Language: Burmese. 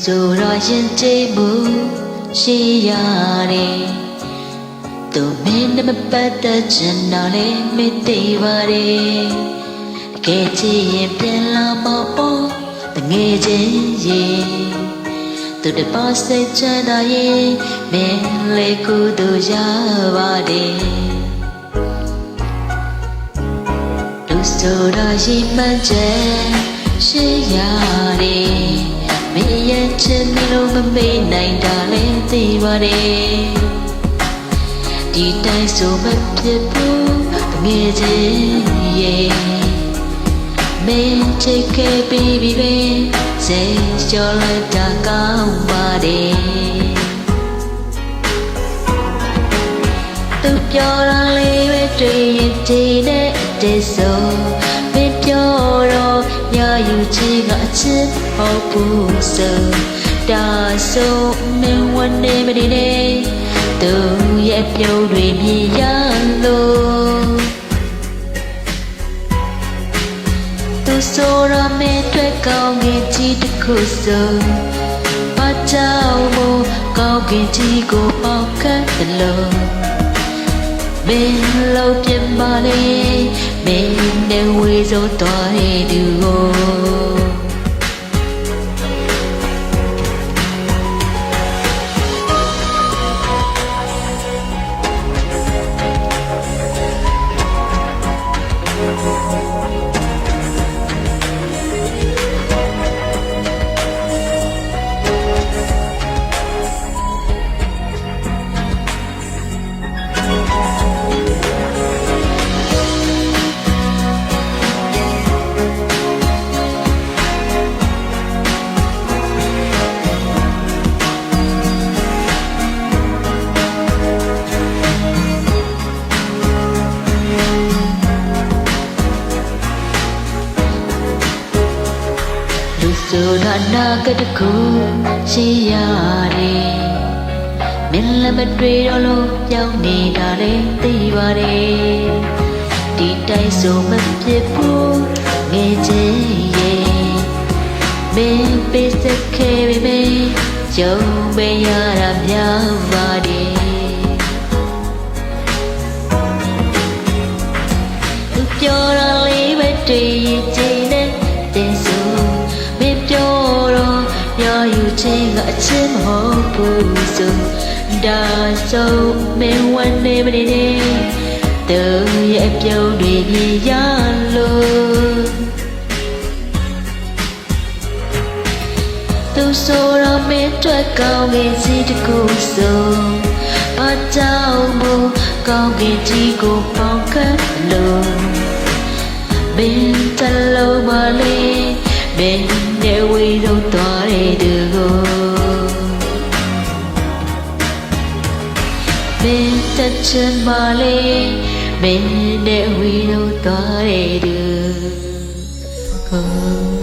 ဆိုတော့ရင်တေးမှုရှိရတယ်သူမင်းနဲ့မပတ်သက်ချင်တော့လေမသိပါတယ်ကဲချင်ရင်ပြန်လာပေါ့တငယ်ချင်းရေသူတပါစိတ်ချမ်းသာရင်မင်းလေးကိုတို့ရပါတယ်လူဆိုတော့ရင်မှန်ချက်ရှိရတယ်မင်းရဲ့ချစ်လို့မမေ့နိုင်တာလည်းသိပါတယ်ဒီတိုင်းဆိုမဖြစ်ဘူးငယ်ချင်းရေမင်းချစ်ခဲ့ပြီးပြီပဲစိတ်ကြော်လိုက်တာကောင်းပါတယ်သူပြောတာလေးပဲတွေ့ရင်ဒီနဲ့တည်းဆိုမင်းပြောတော့ညယူချင်ကအချစ်ဟုတ်ဘူးဆိုဒါဆိုမင်းဝန်နေမနေနဲ့သူရဲ့ပြုံးတွေမြင်ရလို့သူဆိုရမယ့်အတွက်ကောင်းကင်ကြီးတစ်ခုဆိုဘာကြောင့်မို့ကောင်းကင်ကြီးကိုပေါက်ခတ်တယ်လို့မင်းလို့ပြင်ပါလေမင်းနဲ့ဝေးစိုးသွားတဲ့သူကိုဆိုတာနာကတခုရှိရတယ်မင်းလည်းမတွေ့တော့လို့ပြောင်းနေတာလည်းသိပါတယ်ဒီတိုင်းဆိုမဖြစ်ဘူးငယ်ချင်းရေမင်းပေးစခဲ့ပေမဲ့ကြုံပေးရတာများပါတယ်သူပြောတာလေးပဲတွေ့ရင်ချိန်နဲ့တင်ဆိုယူချင်ကအချစ်မဟုတ်ဘူးဆိုဒါဆိုမင်းဝန်နေမနေနဲ့သူရဲ့ပြုံးတွေမြင်ရလို့သူဆိုတော့မင်းတွေ့ကောင်းကင်စီတကူဆိုဘာကြောင့်မို့ကောင်းကင်ကြီးကိုပေါင်ခတ်လို့မင်းတလုံးမလေးမင်းနဲ့ဝေးဆုံးသွားတဲ့သူကိုမင်းတက်ချင်ပါလေမင်းနဲ့ဝေးဆုံးသွားတဲ့သူကို